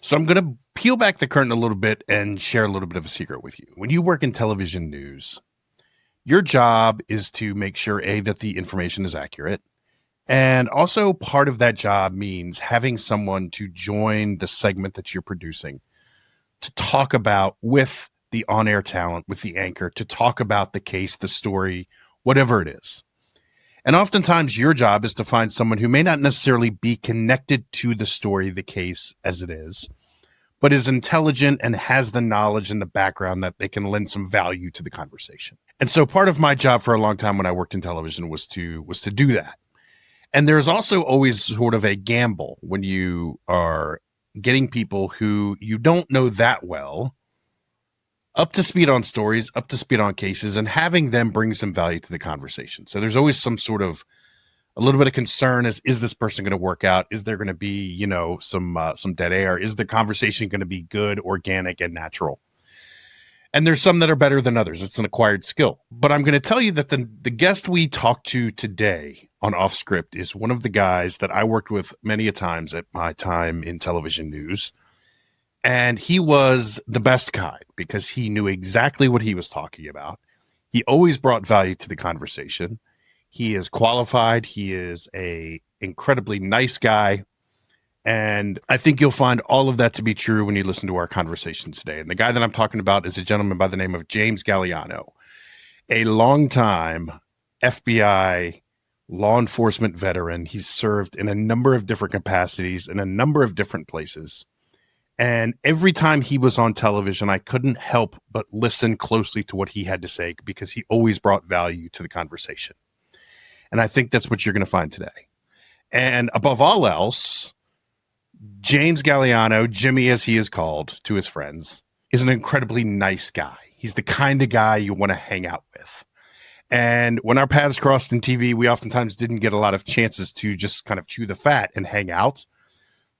So I'm going to peel back the curtain a little bit and share a little bit of a secret with you. When you work in television news, your job is to make sure, A, that the information is accurate. And also part of that job means having someone to join the segment that you're producing to talk about with the on-air talent, with the anchor, to talk about the case, the story, whatever it is. And oftentimes your job is to find someone who may not necessarily be connected to the story, the case as it is, but is intelligent and has the knowledge and the background that they can lend some value to the conversation. And so part of my job for a long time when I worked in television was to do that. And there's also always sort of a gamble when you are getting people who you don't know that well up to speed on stories, up to speed on cases, and having them bring some value to the conversation. So there's always some sort of a little bit of concern is this person going to work out? Is there going to be, some dead air? Is the conversation going to be good, organic, and natural? And there's some that are better than others. It's an acquired skill. But I'm going to tell you that the guest we talked to today on Off Script is one of the guys that I worked with many a times at my time in television news. And he was the best kind because he knew exactly what he was talking about. He always brought value to the conversation. He is qualified. He is a incredibly nice guy. And I think you'll find all of that to be true when you listen to our conversation today. And the guy that I'm talking about is a gentleman by the name of James Galliano, a longtime FBI law enforcement veteran. He's served in a number of different capacities in a number of different places. And every time he was on television, I couldn't help but listen closely to what he had to say because he always brought value to the conversation. And I think that's what you're going to find today. And above all else, James Galliano, Jimmy as he is called to his friends, is an incredibly nice guy. He's the kind of guy you want to hang out with. And when our paths crossed in TV, we oftentimes didn't get a lot of chances to just kind of chew the fat and hang out.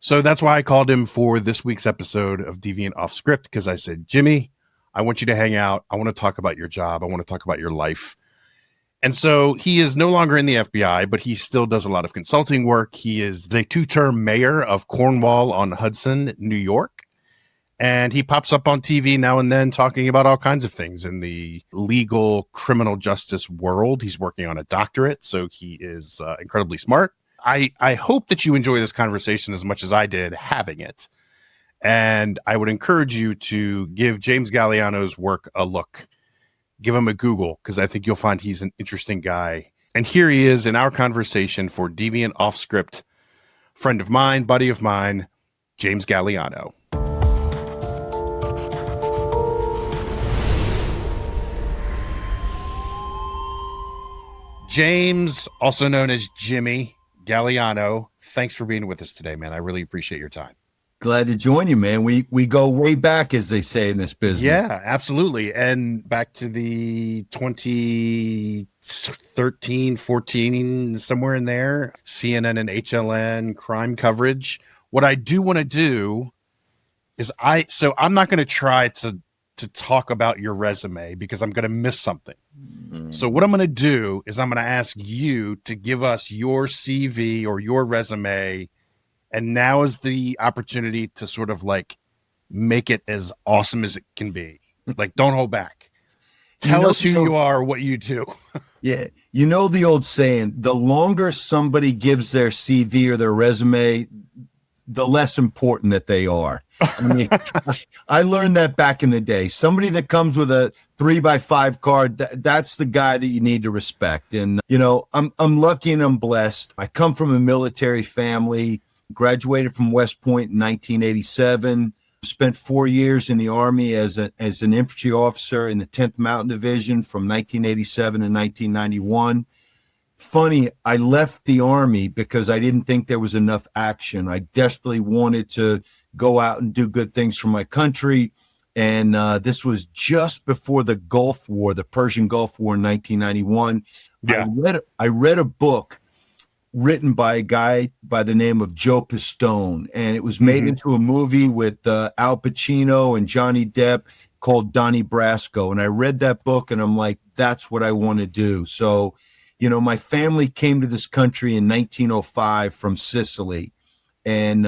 So that's why I called him for this week's episode of Deviant Off Script, because I said, Jimmy, I want you to hang out. I want to talk about your job. I want to talk about your life. And so he is no longer in the FBI, but he still does a lot of consulting work. He is the 2-term mayor of Cornwall-on-Hudson, New York. And he pops up on TV now and then talking about all kinds of things in the legal criminal justice world. He's working on a doctorate, so he is incredibly smart. I hope that you enjoy this conversation as much as I did having it. And I would encourage you to give James Galliano's work a look. Give him a Google, because I think you'll find he's an interesting guy. And here he is in our conversation for Deviant Off Script. Friend of mine, buddy of mine, James Galliano. James, also known as Jimmy Galliano, thanks for being with us today, man. I really appreciate your time. Glad to join you, man. We go way back, as they say in this business. Yeah, absolutely. And back to the 2013, 14, somewhere in there, CNN and HLN crime coverage. What I do want to do is I'm not going to try to talk about your resume because I'm going to miss something. So what I'm going to do is I'm going to ask you to give us your CV or your resume. And now is the opportunity to sort of like make it as awesome as it can be. Like, don't hold back. Tell us who you are, what you do. Yeah. You know the old saying, the longer somebody gives their CV or their resume, the less important that they are. I mean, I learned that back in the day. Somebody that comes with a 3x5 card, that's the guy that you need to respect. And, I'm lucky and I'm blessed. I come from a military family, graduated from West Point in 1987, spent 4 years in the Army as an infantry officer in the 10th Mountain Division from 1987 to 1991. Funny, I left the Army because I didn't think there was enough action. I desperately wanted to go out and do good things for my country. And this was just before the Gulf War, the Persian Gulf War in 1991. Yeah. I read a book written by a guy by the name of Joe Pistone, and it was made into a movie with Al Pacino and Johnny Depp called Donnie Brasco. And I read that book and I'm like, that's what I want to do. So, my family came to this country in 1905 from Sicily. and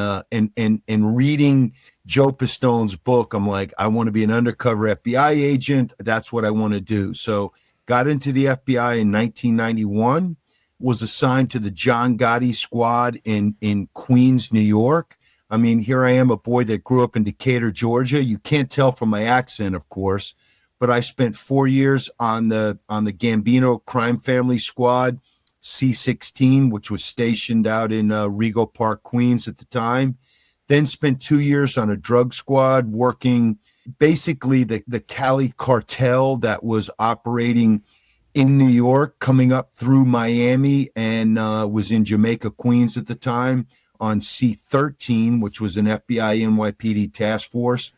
reading Joe Pistone's book, I'm like, I want to be an undercover FBI agent. That's what I want to do. So got into the FBI in 1991, was assigned to the John Gotti squad in Queens, New York. I mean, here I am, a boy that grew up in Decatur, Georgia. You can't tell from my accent, of course, but I spent 4 years on the Gambino crime family squad, C-16, which was stationed out in Rego Park, Queens at the time. Then spent 2 years on a drug squad working basically the Cali cartel that was operating in New York, coming up through Miami, and was in Jamaica, Queens at the time on C-13, which was an FBI NYPD task force.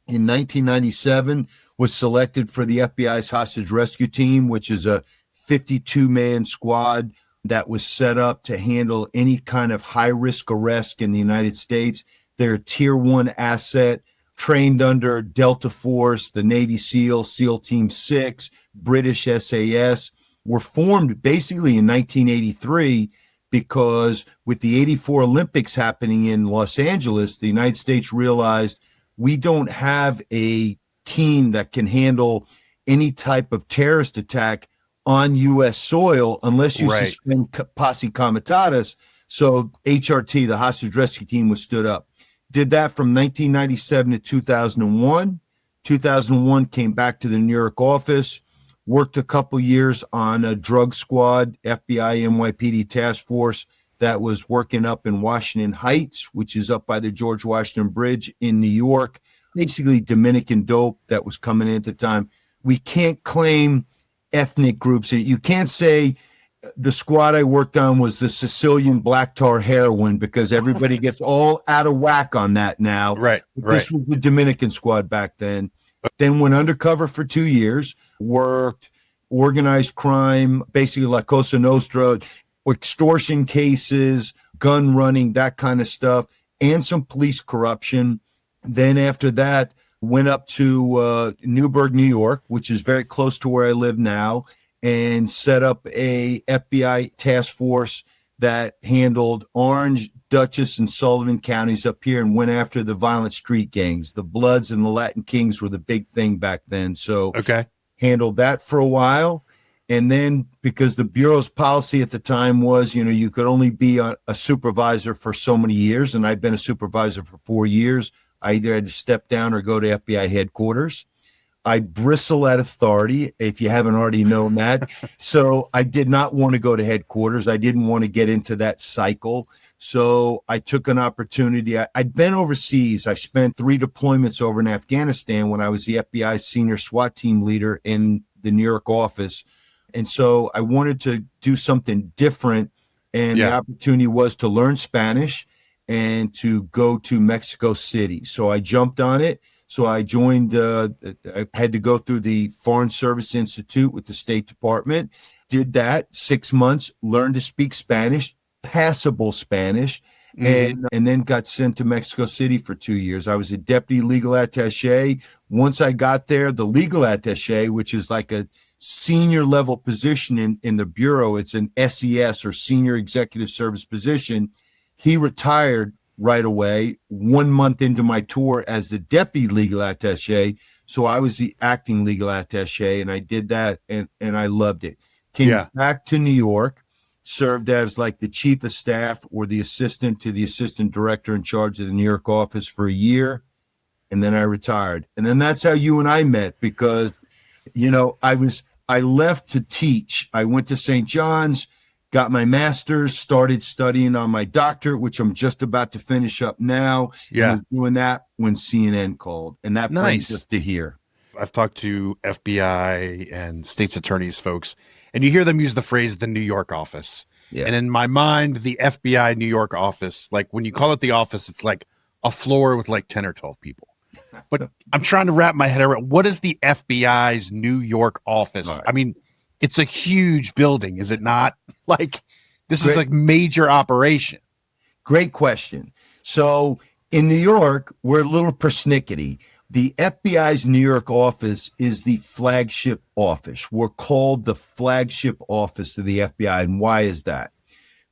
In 1997, was selected for the FBI's hostage rescue team, which is a 52-man squad that was set up to handle any kind of high-risk arrest in the United States. They're a Tier 1 asset, trained under Delta Force, the Navy SEAL, SEAL Team 6, British SAS, were formed basically in 1983 because with the 84 Olympics happening in Los Angeles, the United States realized we don't have a team that can handle any type of terrorist attack on U.S. soil unless you suspend posse comitatus. So HRT, the hostage rescue team, was stood up. Did that from 1997 to 2001. 2001 came back to the New York office, worked a couple years on a drug squad, FBI NYPD task force that was working up in Washington Heights, which is up by the George Washington Bridge in New York, basically Dominican dope that was coming in at the time. We can't claim ethnic groups. You can't say the squad I worked on was the Sicilian black tar heroin because everybody gets all out of whack on that now. Right. This was the Dominican squad back then. Then went undercover for 2 years, worked organized crime, basically like Cosa Nostra, extortion cases, gun running, that kind of stuff, and some police corruption. Then after that, went up to Newburgh, New York, which is very close to where I live now, and set up a FBI task force that handled Orange, Dutchess, and Sullivan counties up here and went after the violent street gangs. The Bloods and the Latin Kings were the big thing back then. So handled that for a while. And then because the Bureau's policy at the time was, you could only be a supervisor for so many years, and I'd been a supervisor for 4 years, I either had to step down or go to FBI headquarters. I bristle at authority, if you haven't already known that. So I did not want to go to headquarters. I didn't want to get into that cycle. So I took an opportunity. I'd been overseas. I spent 3 deployments over in Afghanistan when I was the FBI senior SWAT team leader in the New York office. And so I wanted to do something different. And the opportunity was to learn Spanish and to go to Mexico City. So I jumped on it. So I joined, I had to go through the Foreign Service Institute with the State Department, did that 6 months, learned to speak Spanish, passable Spanish, and then got sent to Mexico City for 2 years. I was a deputy legal attaché. Once I got there, the legal attaché, which is like a senior level position in the Bureau, it's an SES or senior executive service position. He retired right away 1 month into my tour as the deputy legal attaché. So I was the acting legal attaché, and I did that, and I loved it. Came back to New York, served as like the chief of staff or the assistant to the assistant director in charge of the New York office for a year, and then I retired. And then that's how you and I met, because, I left to teach. I went to St. John's, got my master's, started studying on my doctorate, which I'm just about to finish up now. Yeah. And doing that when CNN called. And that brings us to here. I've talked to FBI and state's attorneys folks, and you hear them use the phrase the New York office. Yeah. And in my mind, the FBI New York office, like when you call it the office, it's like a floor with like 10 or 12 people. But I'm trying to wrap my head around, what is the FBI's New York office? Right. I mean, it's a huge building, is it not? Like, this is like major operation. Great question. So in New York, we're a little persnickety. The FBI's New York office is the flagship office. We're called the flagship office of the FBI. And why is that?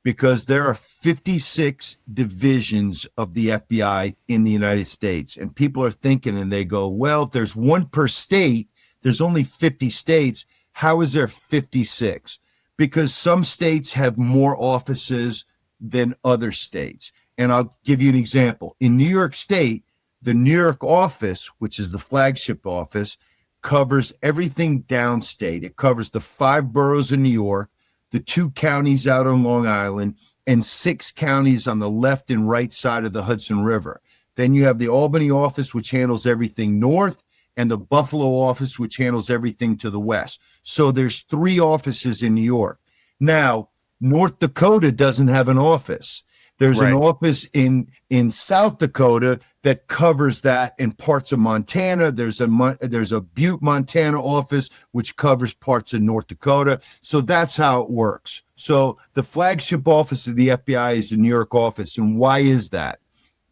because there are 56 divisions of the FBI in the United States. And people are thinking, and they go, well, if there's one per state, there's only 50 states. How is there 56? Because some states have more offices than other states. And I'll give you an example. In New York State, the New York office, which is the flagship office, covers everything downstate. It covers the 5 boroughs in New York, the 2 counties out on Long Island, and 6 counties on the left and right side of the Hudson River. Then you have the Albany office, which handles everything north, and the Buffalo office, which handles everything to the west. So there's 3 offices in New York. Now, North Dakota doesn't have an office. There's an office in South Dakota that covers that in parts of Montana. There's a Butte, Montana office, which covers parts of North Dakota. So that's how it works. So the flagship office of the FBI is the New York office. And why is that?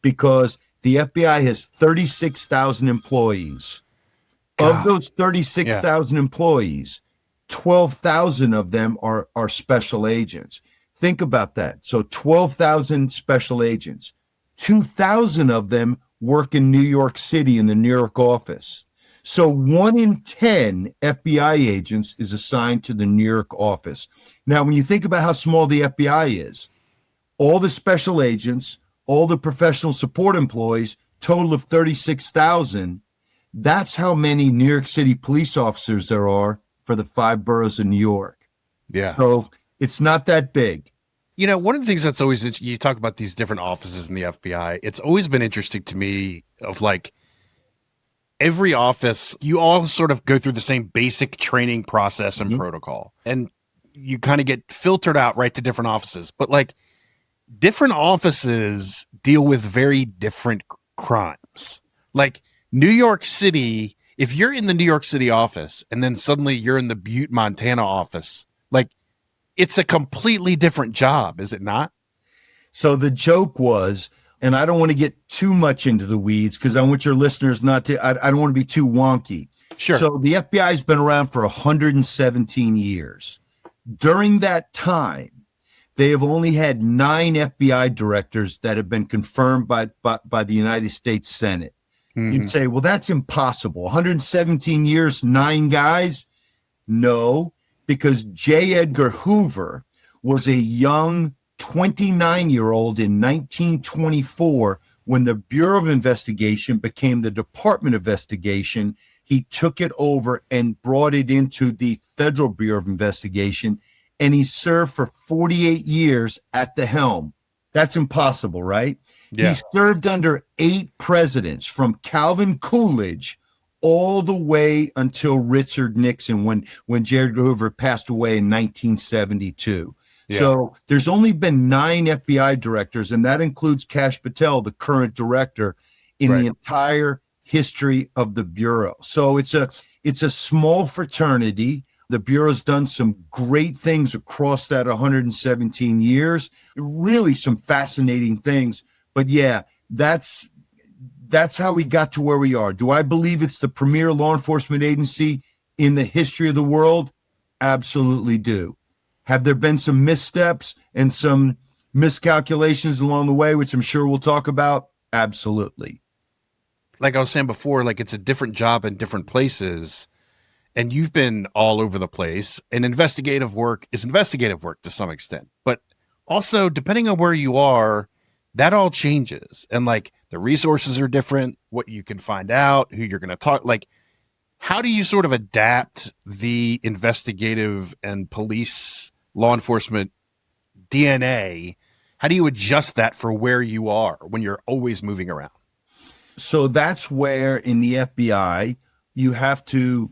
Because the FBI has 36,000 employees. God. Of those 36,000 employees, 12,000 of them are special agents. Think about that. So 12,000 special agents, 2,000 of them work in New York City in the New York office. So 1 in 10 FBI agents is assigned to the New York office. Now, when you think about how small the FBI is, all the special agents, all the professional support employees, total of 36,000, that's how many New York City police officers there are for the 5 boroughs of New York. Yeah. So it's not that big. You know, one of the things that's always, you talk about these different offices in the FBI, it's always been interesting to me of like every office, you all sort of go through the same basic training process and protocol, and you kind of get filtered out right to different offices. But like different offices deal with very different crimes. Like New York City, if you're in the New York City office and then suddenly you're in the Butte, Montana office, like it's a completely different job, is it not? So the joke was, and I don't want to get too much into the weeds because I want your listeners not to, I don't want to be too wonky. Sure. So the FBI has been around for 117 years. During that time, they have only had 9 FBI directors that have been confirmed by the United States Senate. Mm-hmm. You'd say, well, that's impossible. 117 years, 9 guys? No, because J. Edgar Hoover was a young 29-year-old in 1924 when the Bureau of Investigation became the Department of Investigation. He took it over and brought it into the Federal Bureau of Investigation, and he served for 48 years at the helm. That's impossible, right? Yeah. He served under 8 presidents, from Calvin Coolidge all the way until Richard Nixon, when J. Edgar Hoover passed away in 1972. Yeah. So there's only been 9 FBI directors, and that includes Kash Patel, the current director, in the entire history of the Bureau. So it's a small fraternity. The Bureau's done some great things across that 117 years, really some fascinating things. But yeah, that's how we got to where we are. Do I believe it's the premier law enforcement agency in the history of the world? Absolutely do. Have there been some missteps and some miscalculations along the way, which I'm sure we'll talk about? Absolutely. Like I was saying before, like it's a different job in different places. And you've been all over the place, and investigative work is investigative work to some extent, but also depending on where you are, that all changes. And like the resources are different, what you can find out, who you're going to talk, like how do you sort of adapt the investigative and police law enforcement DNA? How do you adjust that for where you are when you're always moving around? So that's where in the FBI, you have to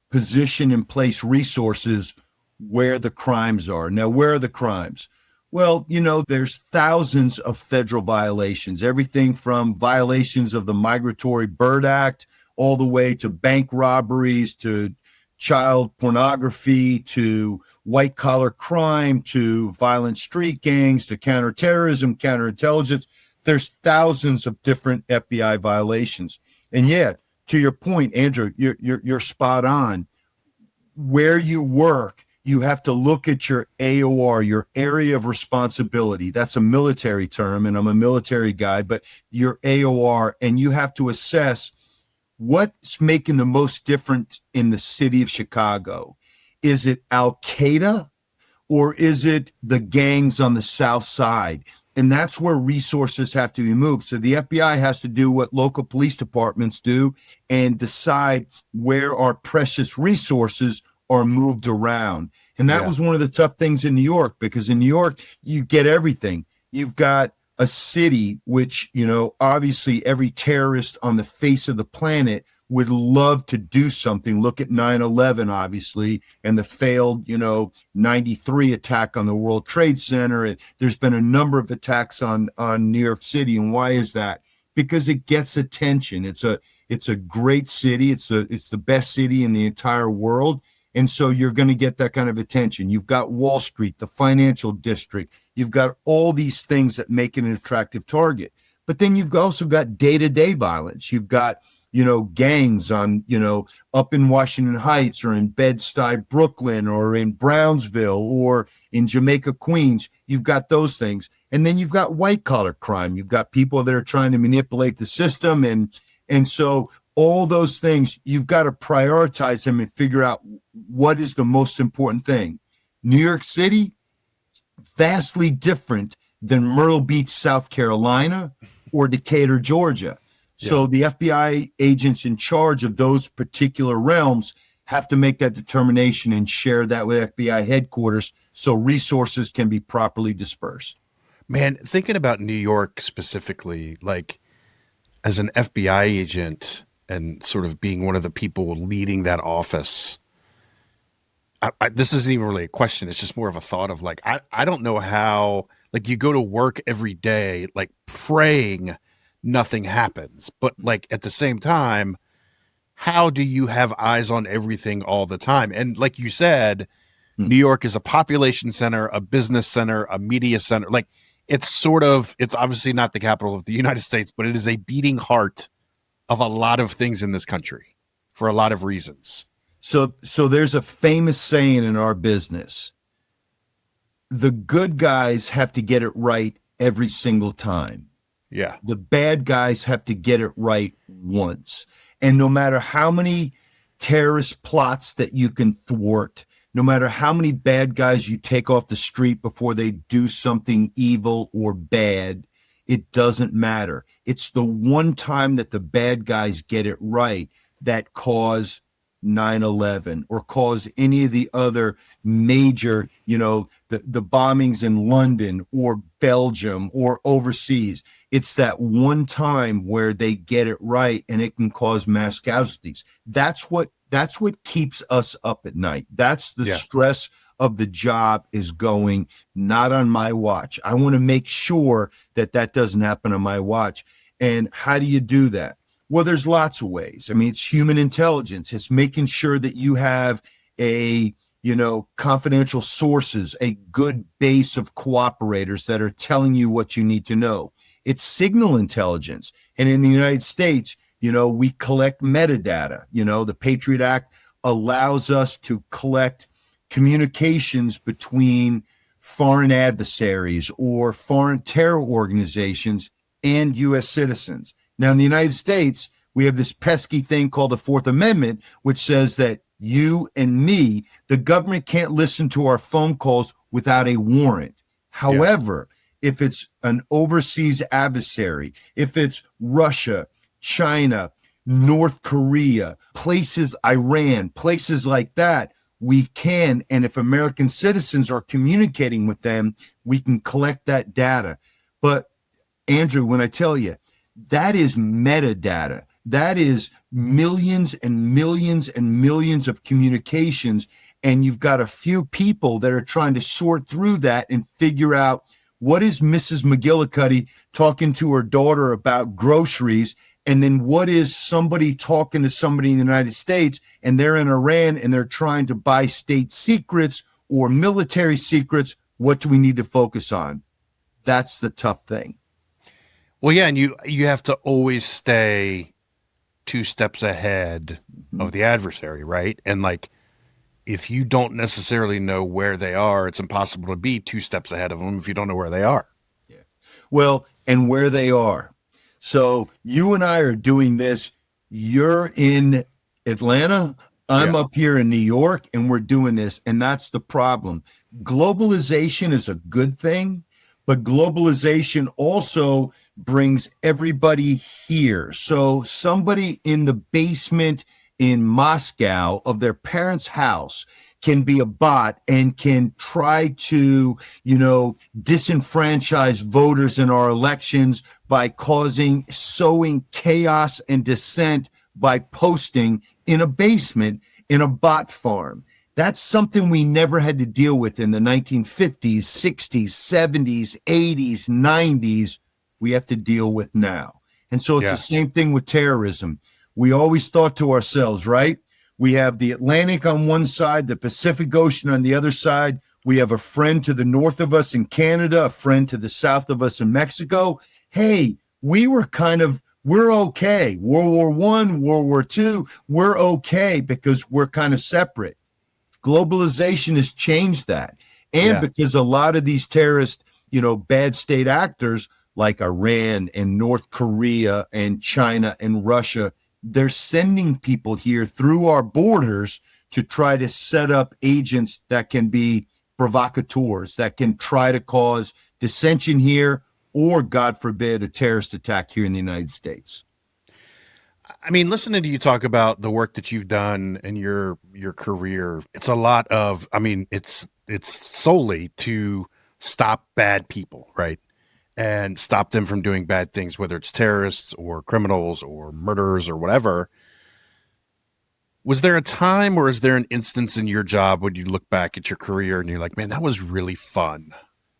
position and place resources where the crimes are. Now, where are the crimes? Well, there's thousands of federal violations, everything from violations of the Migratory Bird Act all the way to bank robberies, to child pornography, to white collar crime, to violent street gangs, to counterterrorism, counterintelligence. There's thousands of different FBI violations. And yet, to your point, Andrew, you're spot on. Where you work you have to look at your AOR, your area of responsibility. That's a military term, and I'm a military guy, but your AOR, and you have to assess what's making the most difference in the city of Chicago. Is it Al Qaeda, or is it the gangs on the south side? And that's where resources have to be moved. So the FBI has to do what local police departments do and decide where our precious resources are moved around. And that was one of the tough things in New York, because in New York, you get everything. You've got a city which, obviously every terrorist on the face of the planet would love to do something. Look at 9/11, obviously, and the failed, 93 attack on the World Trade Center. And there's been a number of attacks on New York City. And why is that? Because it gets attention. It's a great city. It's the best city in the entire world. And so you're going to get that kind of attention. You've got Wall Street, the financial district. You've got all these things that make it an attractive target. But then you've also got day-to-day violence. You've got, gangs on, up in Washington Heights or in Bed-Stuy, Brooklyn, or in Brownsville or in Jamaica, Queens. You've got those things. And then you've got white-collar crime. You've got people that are trying to manipulate the system. And so all those things, you've got to prioritize them and figure out what is the most important thing. New York City, vastly different than Myrtle Beach, South Carolina, or Decatur, Georgia. So the FBI agents in charge of those particular realms have to make that determination and share that with FBI headquarters so resources can be properly dispersed. Man, thinking about New York specifically, like as an FBI agent and sort of being one of the people leading that office, this isn't even really a question. It's just more of a thought of like, I don't know how, like you go to work every day, like praying nothing happens. But like at the same time, how do you have eyes on everything all the time? And like you said, New York is a population center, a business center, a media center. Like it's obviously not the capital of the United States, but it is a beating heart of a lot of things in this country for a lot of reasons. So there's a famous saying in our business: the good guys have to get it right every single time. Yeah. The bad guys have to get it right once. And no matter how many terrorist plots that you can thwart, no matter how many bad guys you take off the street before they do something evil or bad, it doesn't matter. It's the one time that the bad guys get it right that cause 9/11 or cause any of the other major, the bombings in London or Belgium or overseas. It's that one time where they get it right and it can cause mass casualties. That's what keeps us up at night. That's the stress of the job is going, not on my watch. I want to make sure that doesn't happen on my watch. And how do you do that? Well, there's lots of ways. I mean, it's human intelligence. It's making sure that you have confidential sources, a good base of cooperators that are telling you what you need to know. It's signal intelligence. And in the United States, we collect metadata. The Patriot Act allows us to collect communications between foreign adversaries or foreign terror organizations and U.S. citizens. Now, in the United States, we have this pesky thing called the Fourth Amendment, which says that you and me, the government can't listen to our phone calls without a warrant. However, if it's an overseas adversary, if it's Russia, China, North Korea, places, Iran, places like that, we can. And if American citizens are communicating with them, we can collect that data. But Andrew, when I tell you, that is metadata. That is millions and millions and millions of communications. And you've got a few people that are trying to sort through that and figure out what is Mrs. McGillicuddy talking to her daughter about groceries. And then what is somebody talking to somebody in the United States and they're in Iran and they're trying to buy state secrets or military secrets. What do we need to focus on? That's the tough thing. Well, yeah, and you have to always stay 2 steps ahead of the adversary, right? And like if you don't necessarily know where they are, it's impossible to be 2 steps ahead of them if you don't know where they are. Yeah. Well, and where they are. So you and I are doing this. You're in Atlanta. I'm Yeah. up here in New York, and we're doing this. And that's the problem. Globalization is a good thing, but globalization also brings everybody here. So somebody in the basement in Moscow of their parents' house can be a bot and can try to, disenfranchise voters in our elections by sowing chaos and dissent by posting in a basement in a bot farm. That's something we never had to deal with in the 1950s, 60s, 70s, 80s, 90s. We have to deal with now. And so it's the same thing with terrorism. We always thought to ourselves, right? We have the Atlantic on one side, the Pacific Ocean on the other side. We have a friend to the north of us in Canada, a friend to the south of us in Mexico. Hey, we're okay. World War I, World War II, we're okay because we're kind of separate. Globalization has changed that. And because a lot of these terrorist, bad state actors like Iran and North Korea and China and Russia, they're sending people here through our borders to try to set up agents that can be provocateurs, that can try to cause dissension here or, God forbid, a terrorist attack here in the United States. I mean, listening to you talk about the work that you've done in your career, it's a lot of, it's solely to stop bad people, right? And stop them from doing bad things, whether it's terrorists or criminals or murderers or whatever. Was there a time or is there an instance in your job when you look back at your career and you're like, man, that was really fun.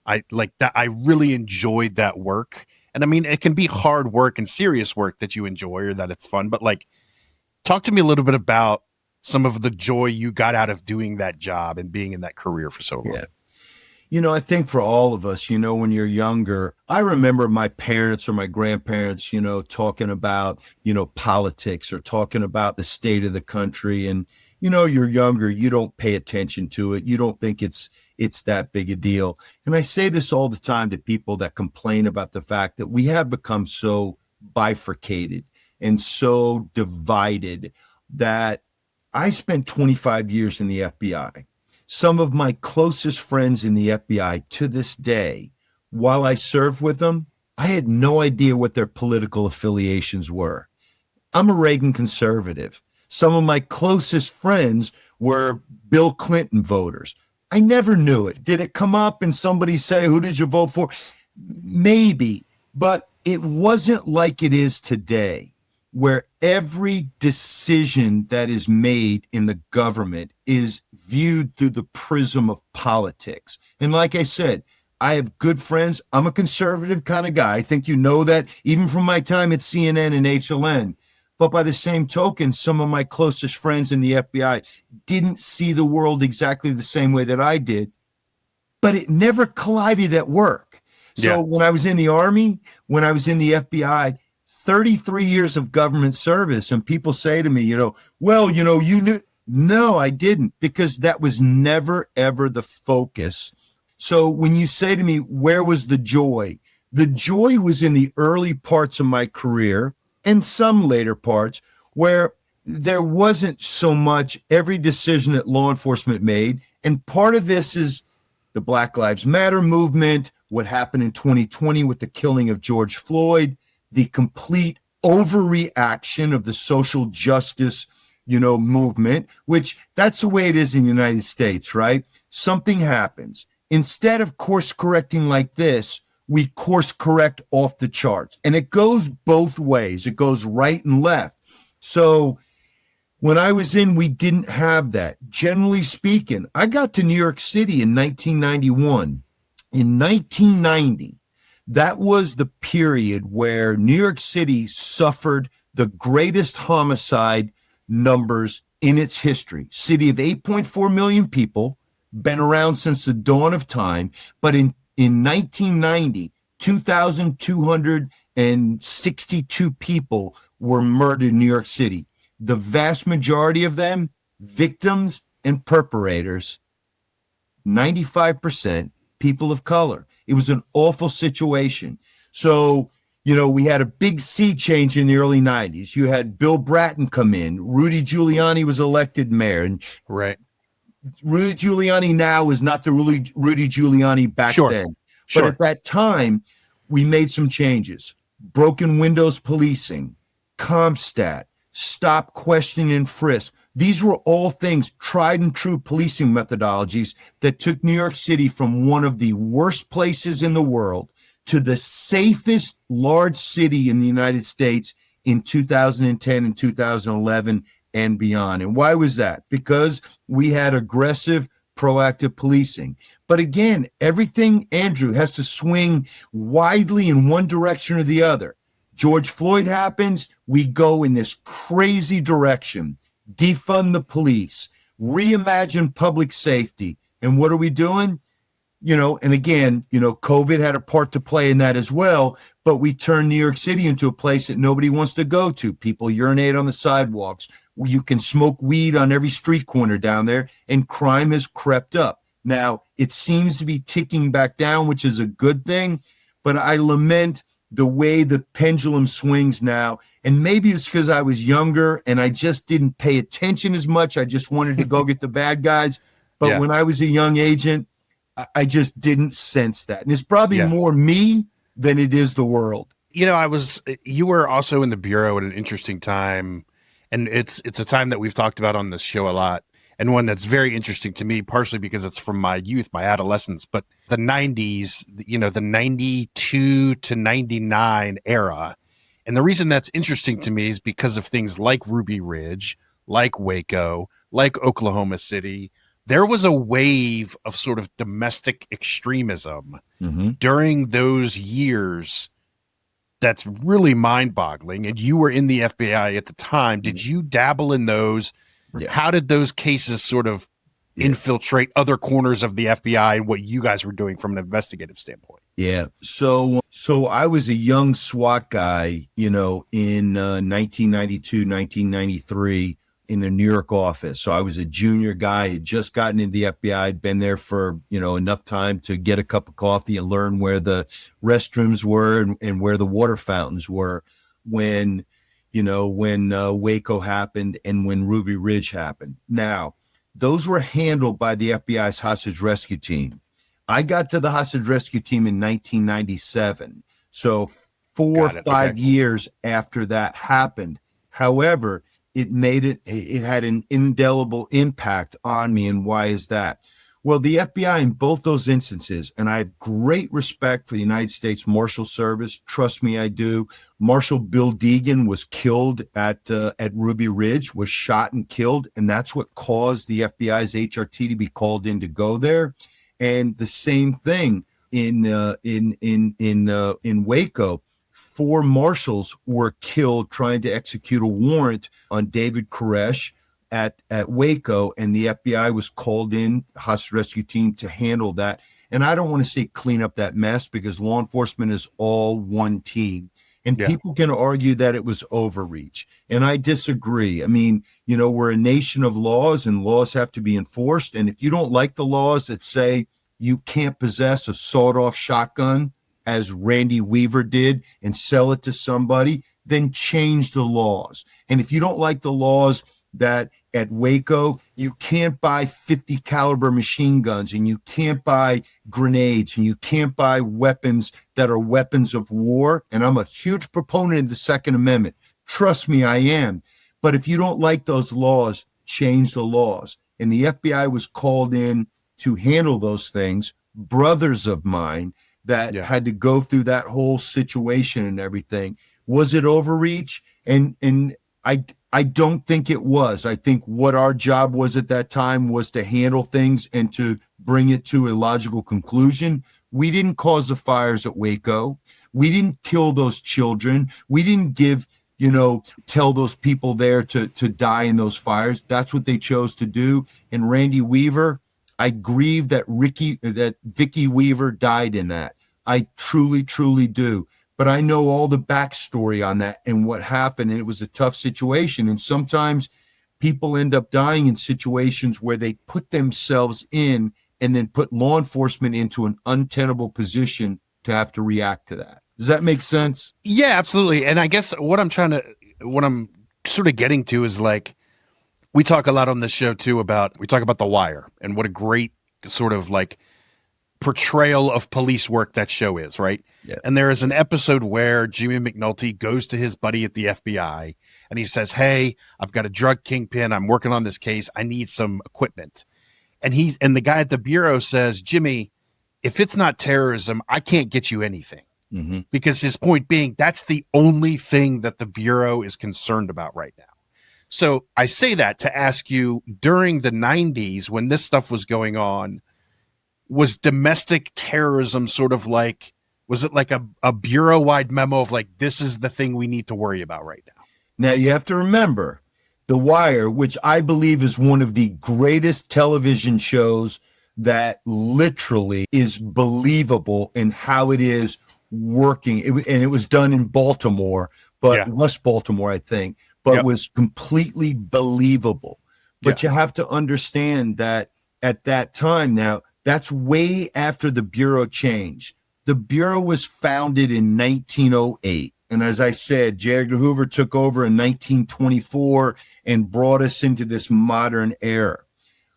I like that. I really enjoyed that work. And I mean, it can be hard work and serious work that you enjoy or that it's fun, but like, talk to me a little bit about some of the joy you got out of doing that job and being in that career for so long. Yeah. I think for all of us, when you're younger, I remember my parents or my grandparents, talking about, politics or talking about the state of the country. And, you're younger, you don't pay attention to it. You don't think it's that big a deal. And I say this all the time to people that complain about the fact that we have become so bifurcated and so divided that I spent 25 years in the FBI. Some of my closest friends in the FBI to this day, while I served with them, I had no idea what their political affiliations were. I'm a Reagan conservative. Some of my closest friends were Bill Clinton voters. I never knew it. Did it come up and somebody say, who did you vote for? Maybe, but it wasn't like it is today, where every decision that is made in the government is viewed through the prism of politics. And like I said, I have good friends. I'm a conservative kind of guy. I think you know that even from my time at CNN and HLN. But by the same token, some of my closest friends in the FBI didn't see the world exactly the same way that I did, but it never collided at work. So when I was in the Army, when I was in the FBI, 33 years of government service, and people say to me, you knew. No, I didn't, because that was never, ever the focus. So when you say to me, where was the joy? The joy was in the early parts of my career and some later parts where there wasn't so much every decision that law enforcement made. And part of this is the Black Lives Matter movement, what happened in 2020 with the killing of George Floyd, the complete overreaction of the social justice, movement, which that's the way it is in the United States, right? Something happens. Instead of course correcting like this, we course correct off the charts. And it goes both ways. It goes right and left. So when I was in, we didn't have that. Generally speaking, I got to New York City in 1991. In 1990, that was the period where New York City suffered the greatest homicide numbers in its history. City of 8.4 million people, been around since the dawn of time. But in 1990, 2,262 people were murdered in New York City. The vast majority of them victims and perpetrators, 95% people of color. It was an awful situation. So, we had a big sea change in the early 90s. You had Bill Bratton come in. Rudy Giuliani was elected mayor. And Right. Rudy Giuliani now is not the Rudy Giuliani back then. Sure. But at that time, we made some changes. Broken windows policing, CompStat, stop, question, and frisk. These were all things, tried and true policing methodologies that took New York City from one of the worst places in the world to the safest large city in the United States in 2010 and 2011 and beyond. And why was that? Because we had aggressive, proactive policing. But again, everything, Andrew, has to swing widely in one direction or the other. George Floyd happens, we go in this crazy direction, defund the police, reimagine public safety. And what are we doing? And again, COVID had a part to play in that as well, but we turned New York City into a place that nobody wants to go to. People urinate on the sidewalks. You can smoke weed on every street corner down there, and crime has crept up. Now, it seems to be ticking back down, which is a good thing, but I lament the way the pendulum swings now. And maybe it's because I was younger and I just didn't pay attention as much. I just wanted to go get the bad guys. But when I was a young agent, I just didn't sense that. And it's probably more me than it is the world. You were also in the Bureau at an interesting time. And it's a time that we've talked about on this show a lot. And one that's very interesting to me, partially because it's from my youth, my adolescence, but the 90s, the 92 to 99 era. And the reason that's interesting to me is because of things like Ruby Ridge, like Waco, like Oklahoma City. There was a wave of sort of domestic extremism during those years that's really mind-boggling. And you were in the FBI at the time. Did you dabble in those? Yeah. How did those cases sort of infiltrate other corners of the FBI and what you guys were doing from an investigative standpoint? Yeah. So I was a young SWAT guy, in 1992, 1993 in the New York office. So I was a junior guy, had just gotten into the FBI, I'd been there for, enough time to get a cup of coffee and learn where the restrooms were and where the water fountains were when Waco happened and when Ruby Ridge happened. Now, those were handled by the FBI's hostage rescue team. I got to the hostage rescue team in 1997. So 4 or 5 years after that happened. However, it had an indelible impact on me. And why is that? Well, the FBI in both those instances, and I have great respect for the United States Marshal Service. Trust me, I do. Marshal Bill Deegan was killed at Ruby Ridge, was shot and killed, and that's what caused the FBI's HRT to be called in to go there. And the same thing in Waco. 4 marshals were killed trying to execute a warrant on David Koresh at Waco, and the FBI was called in, hostage rescue team, to handle that. And I don't want to say clean up that mess, because law enforcement is all one team. And people can argue that it was overreach. And I disagree. I mean, we're a nation of laws, and laws have to be enforced. And if you don't like the laws that say you can't possess a sawed-off shotgun, as Randy Weaver did, and sell it to somebody, then change the laws. And if you don't like the laws that at Waco, you can't buy 50 caliber machine guns, and you can't buy grenades, and you can't buy weapons that are weapons of war. And I'm a huge proponent of the Second Amendment. Trust me, I am. But if you don't like those laws, change the laws. And the FBI was called in to handle those things. Brothers of mine that had to go through that whole situation and everything. Was it overreach? And I don't think it was. I think what our job was at that time was to handle things and to bring it to a logical conclusion. We didn't cause the fires at Waco. We didn't kill those children. We didn't tell those people there to die in those fires. That's what they chose to do. And Randy Weaver, I grieve that Vicky Weaver died in that. I truly, truly do. But I know all the backstory on that and what happened. And it was a tough situation. And sometimes people end up dying in situations where they put themselves in and then put law enforcement into an untenable position to have to react to that. Does that make sense? Yeah, absolutely. And I guess what I'm sort of getting to is like, we talk a lot on this show too we talk about The Wire and what a great sort of like portrayal of police work that show is, right? Yeah. And there is an episode where Jimmy McNulty goes to his buddy at the FBI and he says, "Hey, I've got a drug kingpin. I'm working on this case. I need some equipment." And the guy at the bureau says, "Jimmy, if it's not terrorism, I can't get you anything." Mm-hmm. Because his point being, that's the only thing that the bureau is concerned about right now. So I say that to ask you, during the 90s, when this stuff was going on, was domestic terrorism sort of like, was it like a bureau-wide memo of like, this is the thing we need to worry about right now? Now, you have to remember, The Wire, which I believe is one of the greatest television shows that literally is believable in how it is working. And it was done in Baltimore, but West Baltimore, I think, but was completely believable. But you have to understand that at that time, now, that's way after the Bureau changed. The Bureau was founded in 1908. And as I said, J. Edgar Hoover took over in 1924 and brought us into this modern era.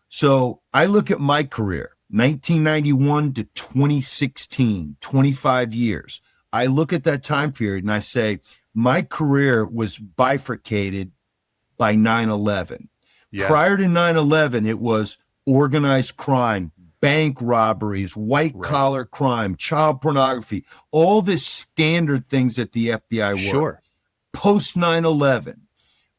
So I look at my career, 1991 to 2016, 25 years. I look at that time period and I say, my career was bifurcated by 9/11. Yeah. Prior to 9/11, it was organized crime, bank robberies, white-collar crime, child pornography, all the standard things that the FBI were. Sure. Post 9/11,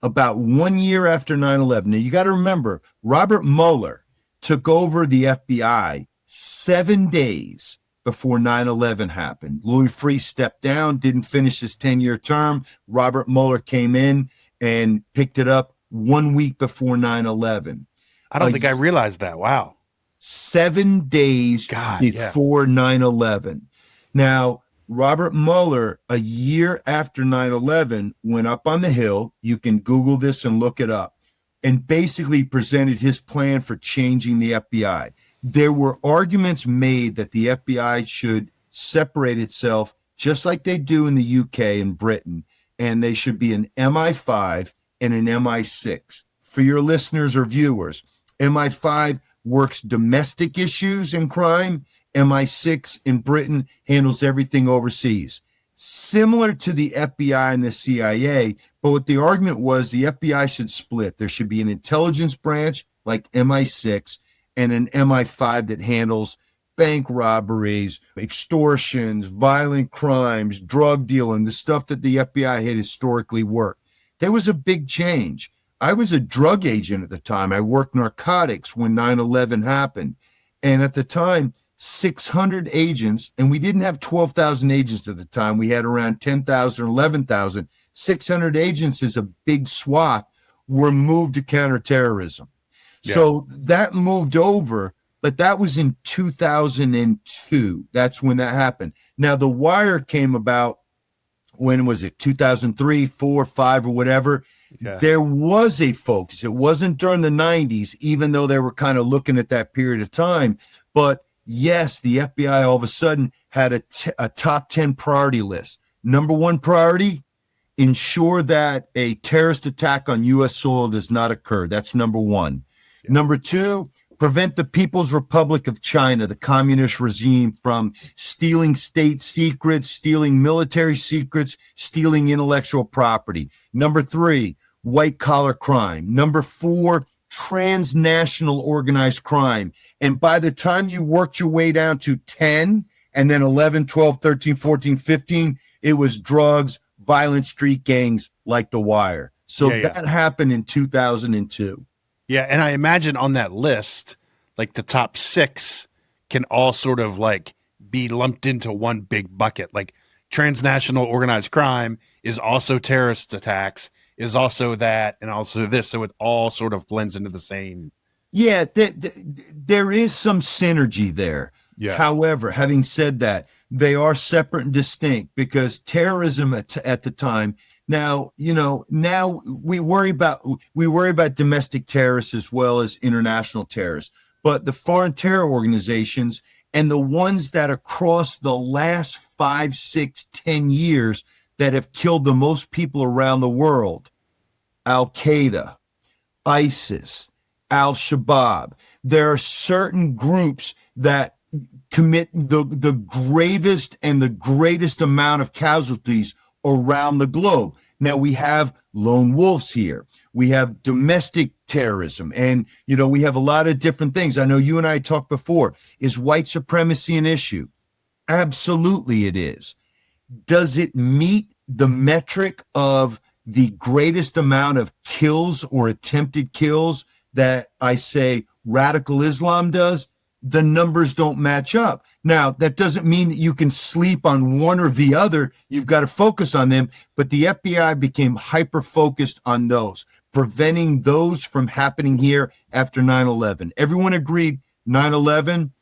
about 1 year after 9/11. Now, you got to remember, Robert Mueller took over the FBI 7 days before 9/11 happened. Louis Freeh stepped down, didn't finish his 10-year term. Robert Mueller came in and picked it up 1 week before 9/11. I don't think I realized that. Wow. 7 days before 9/11. Now, Robert Mueller, a year after 9/11, went up on the Hill. You can Google this and look it up, and basically presented his plan for changing the FBI. There were arguments made that the FBI should separate itself just like they do in the UK and Britain, and they should be an MI5 and an MI6. For your listeners or viewers, MI5 works domestic issues and crime. MI6 in Britain handles everything overseas. Similar to the FBI and the CIA, but what the argument was, the FBI should split. There should be an intelligence branch like MI6 and an MI5 that handles bank robberies, extortions, violent crimes, drug dealing, the stuff that the FBI had historically worked. There was a big change. I was a drug agent at the time. I worked narcotics when 9/11 happened. And at the time, 600 agents, and we didn't have 12,000 agents at the time. We had around 10,000 or 11,000. 600 agents is a big swath, were moved to counterterrorism. Yeah. So that moved over, but that was in 2002. That's when that happened. Now, The Wire came about, when was it, 2003, 4, 5, or whatever. Yeah. There was a focus. It wasn't during the 90s, even though they were kind of looking at that period of time. But yes, the FBI all of a sudden had a top 10 priority list. Number one priority, ensure that a terrorist attack on U.S. soil does not occur. That's number one. Yeah. Number two, prevent the People's Republic of China, the communist regime, from stealing state secrets, stealing military secrets, stealing intellectual property. Number three, white-collar crime. Number four, transnational organized crime. And by the time you worked your way down to 10, and then 11, 12, 13, 14, 15, it was drugs, violent street gangs like The Wire. So that happened in 2002. Yeah, and I imagine on that list, like the top 6 can all sort of like be lumped into one big bucket. Like transnational organized crime is also terrorist attacks, is also that, and also this. So it all sort of blends into the same. Yeah, there is some synergy there. Yeah. However, having said that, they are separate and distinct, because terrorism at the time, Now, now we worry about domestic terrorists as well as international terrorists, but the foreign terror organizations and the ones that across the last 5, 6, 10 years that have killed the most people around the world, Al-Qaeda, ISIS, Al-Shabaab. There are certain groups that commit the gravest and the greatest amount of casualties around the globe. Now we have lone wolves here. We have domestic terrorism, and we have a lot of different things. I know you and I talked before. Is white supremacy an issue? Absolutely it is. Does it meet the metric of the greatest amount of kills or attempted kills that I say radical Islam does? The numbers don't match up. Now, that doesn't mean that you can sleep on one or the other. You've got to focus on them. But the FBI became hyper-focused on those, preventing those from happening here after 9/11. Everyone agreed 9/11.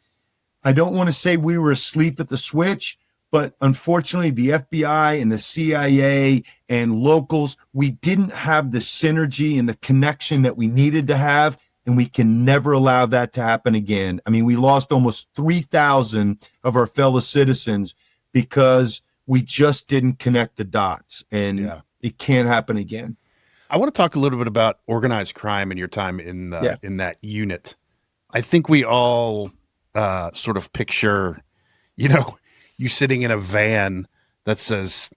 I don't want to say we were asleep at the switch, but unfortunately, the FBI and the CIA and locals, we didn't have the synergy and the connection that we needed to have. And we can never allow that to happen again. I mean, we lost almost 3,000 of our fellow citizens because we just didn't connect the dots, and it can't happen again. I want to talk a little bit about organized crime and your time in that unit. I think we all sort of picture, you sitting in a van that says,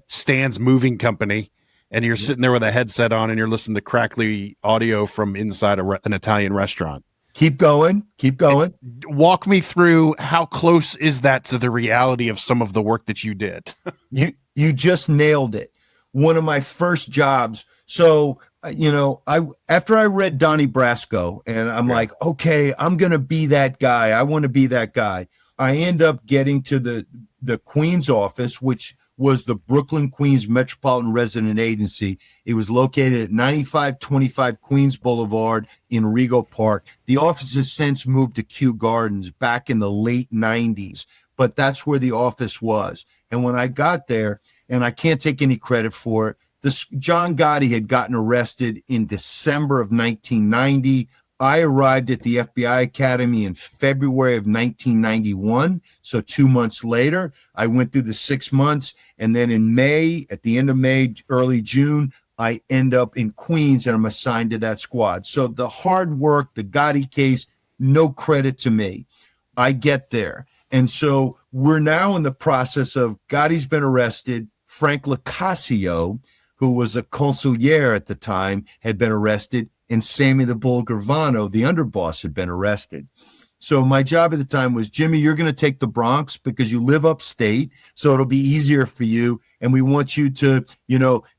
Stan's Moving Company. And you're sitting there with a headset on and you're listening to crackly audio from inside an Italian restaurant. Keep going. Walk me through, how close is that to the reality of some of the work that you did? You just nailed it. One of my first jobs. So, after I read Donnie Brasco and I'm like, okay, I'm going to be that guy. I want to be that guy. I end up getting to the Queens office, which was the Brooklyn Queens Metropolitan Resident Agency. It was located at 9525 Queens Boulevard in Rego Park. The office has since moved to Kew Gardens back in the late 90s, but that's where the office was. And when I got there, and I can't take any credit for it, John Gotti had gotten arrested in December of 1990. I arrived at the FBI Academy in February of 1991. So 2 months later, I went through the 6 months. And then in May, at the end of May, early June, I end up in Queens and I'm assigned to that squad. So the hard work, the Gotti case, no credit to me. I get there. And so we're now in the process of Gotti's been arrested. Frank Locascio, who was a consigliere at the time, had been arrested. And Sammy the Bull Gravano, the underboss, had been arrested. So my job at the time was, Jimmy, you're going to take the Bronx because you live upstate, so it'll be easier for you. And we want you to,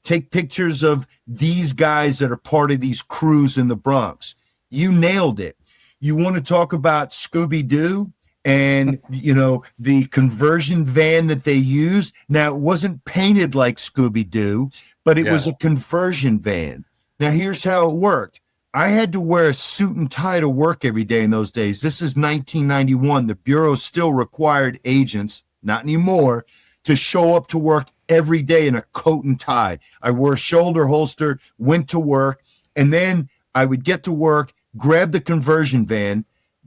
take pictures of these guys that are part of these crews in the Bronx. You nailed it. You want to talk about Scooby-Doo and, the conversion van that they used? Now, it wasn't painted like Scooby-Doo, but it was a conversion van. Now, here's how it worked. I had to wear a suit and tie to work every day in those days. This is 1991. The Bureau still required agents, not anymore, to show up to work every day in a coat and tie. I wore a shoulder holster, went to work, and then I would get to work, grab the conversion van,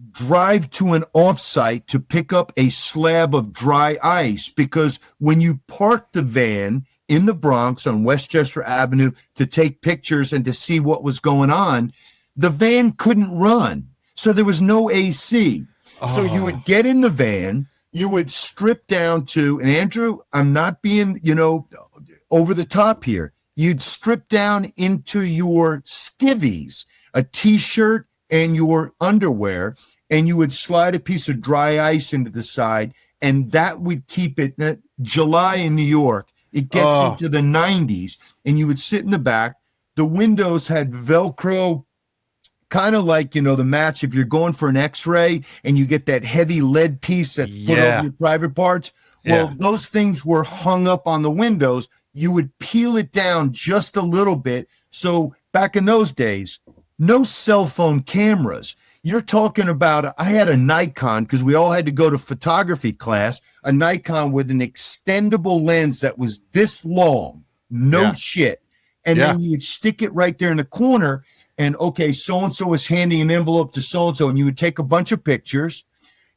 drive to an offsite to pick up a slab of dry ice, because when you park the van in the Bronx on Westchester Avenue to take pictures and to see what was going on, the van couldn't run. So there was no AC. So you would get in the van, you would strip down to, and Andrew, I'm not being, over the top here. You'd strip down into your skivvies, a t-shirt and your underwear, and you would slide a piece of dry ice into the side, and that would keep it. July in New York, it gets into the 90s, and you would sit in the back. The windows had Velcro, kind of like, the match if you're going for an X-ray and you get that heavy lead piece that's put over your private parts. Well, those things were hung up on the windows. You would peel it down just a little bit. So back in those days, no cell phone cameras. You're talking about, I had a Nikon because we all had to go to photography class, a Nikon with an extendable lens that was this long, No Yeah. shit. And Yeah. then you'd stick it right there in the corner. And okay, so-and-so is handing an envelope to so-and-so, and you would take a bunch of pictures.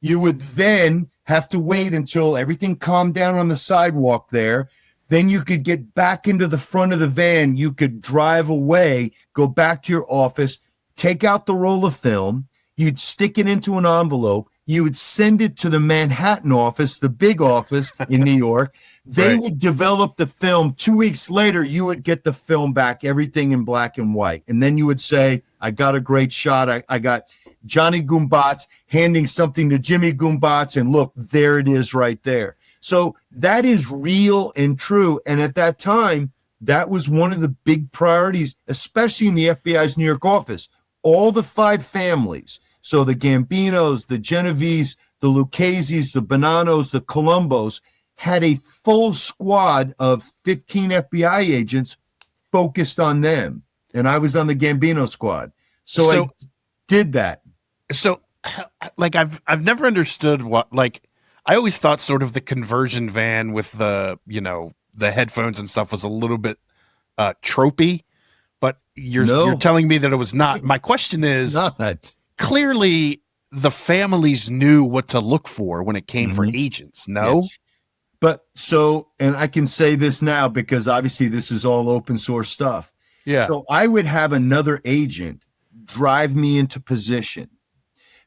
You would then have to wait until everything calmed down on the sidewalk there. Then you could get back into the front of the van. You could drive away, go back to your office, take out the roll of film. You'd stick it into an envelope. You would send it to the Manhattan office, the big office in New York. They Right. would develop the film. 2 weeks later, you would get the film back, everything in black and white. And then you would say, I got a great shot. I got Johnny Goombats handing something to Jimmy Goombats, and look, there it is right there. So that is real and true. And at that time, that was one of the big priorities, especially in the FBI's New York office. All the 5 families, so the Gambinos, the Genovese, the Lucchese's, the Bonanos, the Colombos, had a full squad of 15 FBI agents focused on them. And I was on the Gambino squad. So I did that. So, like, I've never understood what, like, I always thought sort of the conversion van with the, you know, the headphones and stuff was a little bit tropey, but you're telling me that it was not. My question is, not. Clearly the families knew what to look for when it came for agents. No? Yes. But so, and I can say this now because obviously this is all open source stuff. Yeah. So I would have another agent drive me into position.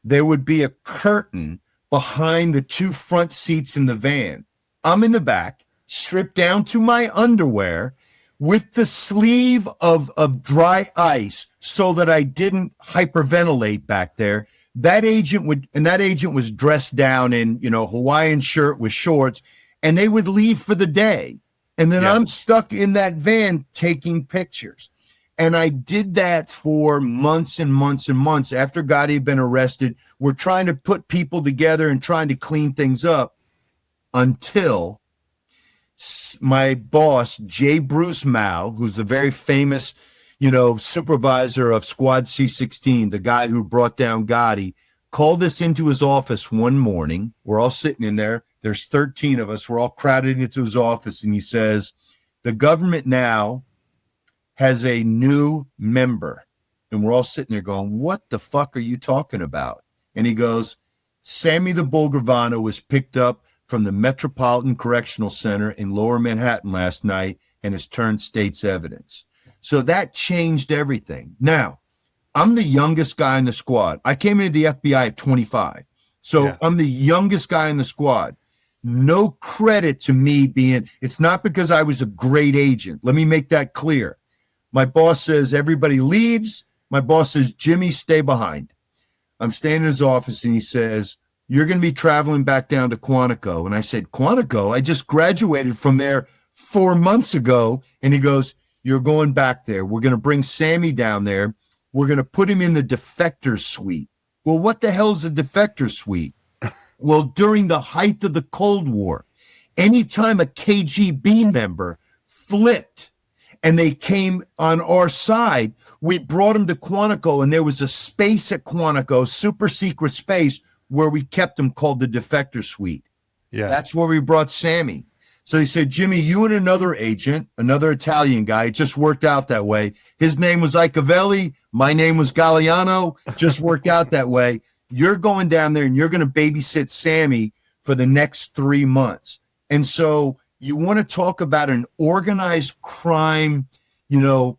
There would be a curtain behind the 2 front seats in the van. I'm in the back, stripped down to my underwear with the sleeve of dry ice so that I didn't hyperventilate back there. That agent was dressed down in, you know, Hawaiian shirt with shorts, and they would leave for the day. And then I'm stuck in that van taking pictures. And I did that for months and months and months after Gotti had been arrested. We're trying to put people together and trying to clean things up until my boss, J. Bruce Mao, who's the very famous, you know, supervisor of Squad C-16, the guy who brought down Gotti, called us into his office one morning. We're all sitting in there. There's 13 of us. We're all crowded into his office. And he says, the government now has a new member. And we're all sitting there going, what the fuck are you talking about? And he goes, Sammy the Bull Gravano was picked up from the Metropolitan Correctional Center in Lower Manhattan last night and has turned state's evidence. So that changed everything. Now, I'm the youngest guy in the squad. I came into the FBI at 25. So I'm the youngest guy in the squad. No credit to me being, it's not because I was a great agent. Let me make that clear. My boss says everybody leaves. My boss says, Jimmy, stay behind. I'm staying in his office and he says, you're going to be traveling back down to Quantico. And I said, Quantico? I just graduated from there 4 months ago. And he goes, you're going back there. We're going to bring Sammy down there. We're going to put him in the defector suite. Well, what the hell is a defector suite? Well, during the height of the Cold War, anytime a KGB member flipped and they came on our side, we brought them to Quantico, and there was a space at Quantico, super secret space, where we kept them called the defector suite. Yeah. That's where we brought Sammy. So he said, Jimmy, you and another agent, another Italian guy, it just worked out that way. His name was Icavelli. My name was Galliano. Just worked out that way. You're going down there and you're going to babysit Sammy for the next 3 months. And so you want to talk about an organized crime, you know,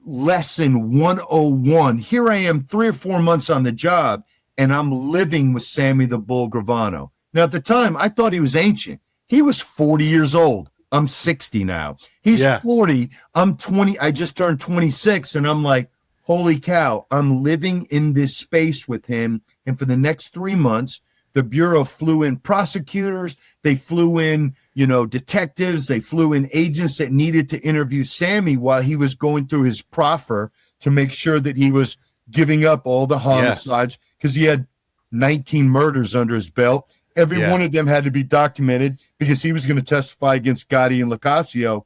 lesson 101. Here I am 3 or 4 months on the job, and I'm living with Sammy the Bull Gravano. Now, at the time, I thought he was ancient. He was 40 years old. I'm 60 now. He's 40. I'm 20. I just turned 26, and I'm like, holy cow, I'm living in this space with him. And for the next 3 months, the Bureau flew in prosecutors. They flew in, you know, detectives. They flew in agents that needed to interview Sammy while he was going through his proffer to make sure that he was giving up all the homicides, because he had 19 murders under his belt. Every one of them had to be documented because he was going to testify against Gotti and Locascio.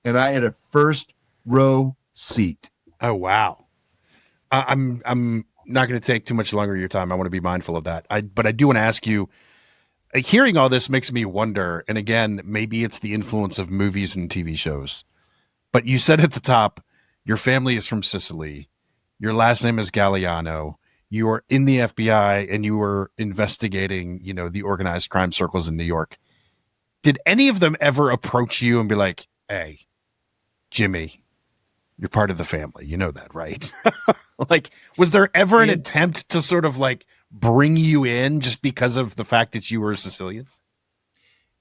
And I had a first row seat. Oh, wow. I'm not going to take too much longer of your time. I want to be mindful of that. But I do want to ask you, hearing all this makes me wonder, and again, maybe it's the influence of movies and TV shows. But you said at the top, your family is from Sicily. Your last name is Galliano. You are in the FBI and you were investigating, the organized crime circles in New York. Did any of them ever approach you and be like, hey, Jimmy, you're part of the family. You know that, right? Like, was there ever an attempt to sort of like bring you in just because of the fact that you were a Sicilian?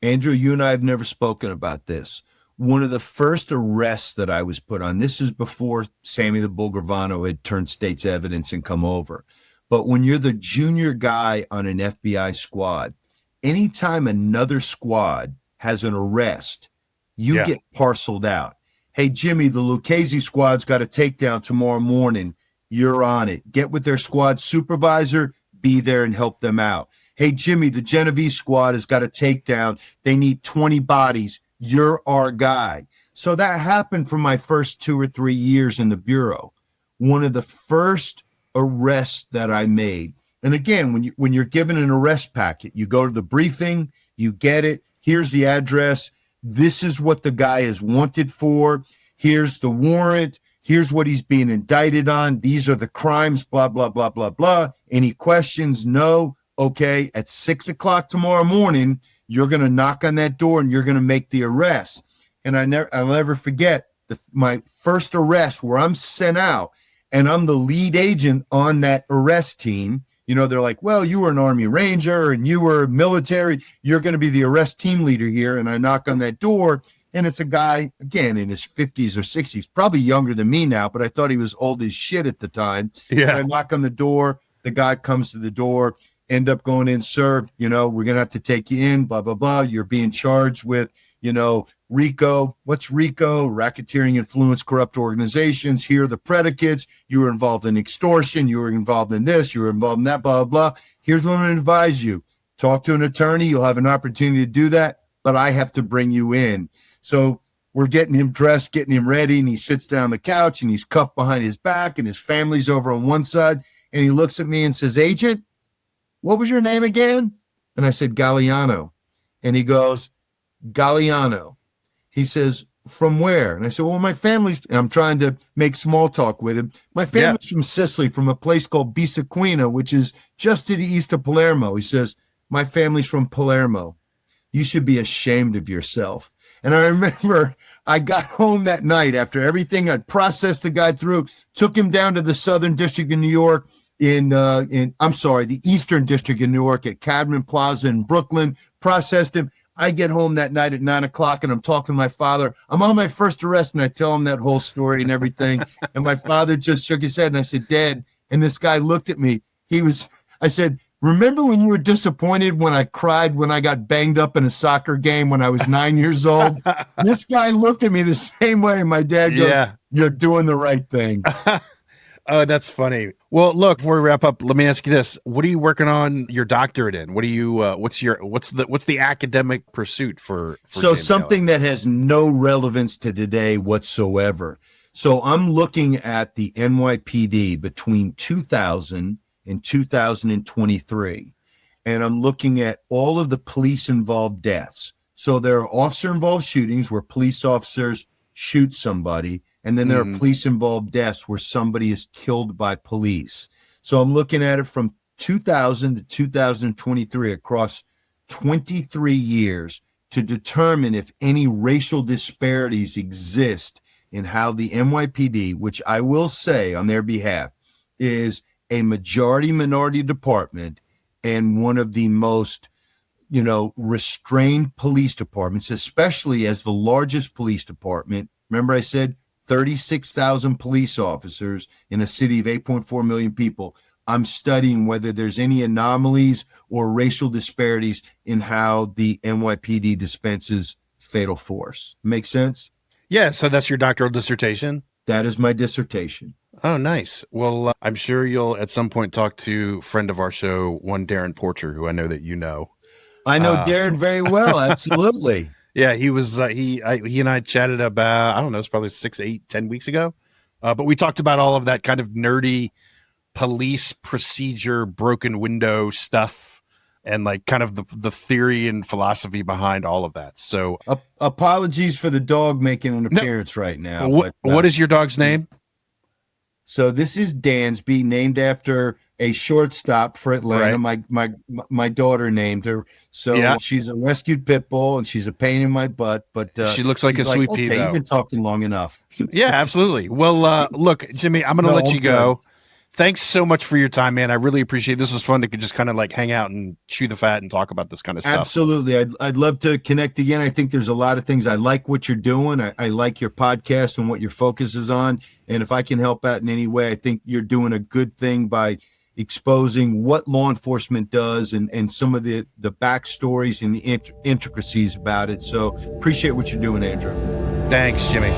Andrew, you and I have never spoken about this. One of the first arrests that I was put on, this is before Sammy the Bull Gravano had turned state's evidence and come over. But when you're the junior guy on an FBI squad, anytime another squad has an arrest, you get parceled out. Hey, Jimmy, the Lucchese squad's got a takedown tomorrow morning. You're on it. Get with their squad supervisor, be there and help them out. Hey, Jimmy, the Genovese squad has got a takedown. They need 20 bodies. You're our guy. So that happened for my first 2 or 3 years in the Bureau. One of the first arrests that I made. And again, when you're given an arrest packet, you go to the briefing, you get it. Here's the address. This is what the guy is wanted for. Here's the warrant. Here's what he's being indicted on. These are the crimes, blah, blah, blah, blah, blah. Any questions? No. Okay. At 6 o'clock tomorrow morning, you're going to knock on that door and you're going to make the arrest. And I'll never forget my first arrest where I'm sent out and I'm the lead agent on that arrest team. They're like, well, you were an Army Ranger and you were military. You're going to be the arrest team leader here. And I knock on that door and it's a guy, again, in his 50s or 60s, probably younger than me now, but I thought he was old as shit at the time. Yeah. And I knock on the door. The guy comes to the door, end up going in, sir, we're going to have to take you in, blah, blah, blah. You're being charged with, RICO. What's RICO? Racketeering, influence, corrupt organizations. Here are the predicates. You were involved in extortion. You were involved in this. You were involved in that, blah, blah, blah. Here's what I'm going to advise you. Talk to an attorney. You'll have an opportunity to do that, but I have to bring you in. So we're getting him dressed, getting him ready, and he sits down on the couch, and he's cuffed behind his back, and his family's over on one side, and he looks at me and says, Agent, what was your name again? And I said, Galliano. And he goes, Galliano. He says, from where? And I said, well, my family's, and I'm trying to make small talk with him. My family's from Sicily, from a place called Bisaquina, which is just to the east of Palermo. He says, my family's from Palermo. You should be ashamed of yourself. And I remember I got home that night after everything. I'd processed the guy through, took him down to the Southern District in New York, the Eastern District in New York at Cadman Plaza in Brooklyn, processed him. I get home that night at 9 o'clock and I'm talking to my father. I'm on my first arrest and I tell him that whole story and everything. And my father just shook his head and I said, Dad, and this guy looked at me. I said, remember when you were disappointed when I cried when I got banged up in a soccer game when I was 9 years old? This guy looked at me the same way. And my dad goes, You're doing the right thing. Oh, that's funny. Well, look, before we wrap up, let me ask you this. What are you working on your doctorate in? What are you, what's the academic pursuit for So James something that has no relevance to today whatsoever. So I'm looking at the NYPD between 2000 and 2023. And I'm looking at all of the police involved deaths. So there are officer involved shootings where police officers shoot somebody. And then there are police-involved deaths where somebody is killed by police. So I'm looking at it from 2000 to 2023 across 23 years to determine if any racial disparities exist in how the NYPD, which I will say on their behalf, is a majority-minority department and one of the most, restrained police departments, especially as the largest police department. Remember I said 36,000 police officers in a city of 8.4 million people. I'm studying whether there's any anomalies or racial disparities in how the NYPD dispenses fatal force. Make sense? Yeah. So that's your doctoral dissertation? That is my dissertation. Oh, nice. Well, I'm sure you'll at some point talk to a friend of our show, one Darren Porcher, who I know that you know. I know Darren very well. Absolutely. Yeah, he was. He and I chatted about, I don't know, it's probably 6, 8, 10 weeks ago. But we talked about all of that kind of nerdy police procedure, broken window stuff. and like kind of the theory and philosophy behind all of that. So apologies for the dog making an appearance right now. What is your dog's name? So this is Dansby, named after a shortstop for Atlanta. Right. My daughter named her. So she's a rescued pit bull, and she's a pain in my butt. But she looks like a sweet pea. Okay, you've been talking long enough. Yeah, absolutely. Well, look, Jimmy, I'm going to let you go. Thanks so much for your time, man. I really appreciate it. This was fun to just kind of like hang out and chew the fat and talk about this kind of stuff. Absolutely. I'd love to connect again. I think there's a lot of things. I like what you're doing. I like your podcast and what your focus is on. And if I can help out in any way, I think you're doing a good thing by exposing what law enforcement does and some of the backstories and the intricacies about it. So appreciate what you're doing, Andrew. Thanks, Jimmy.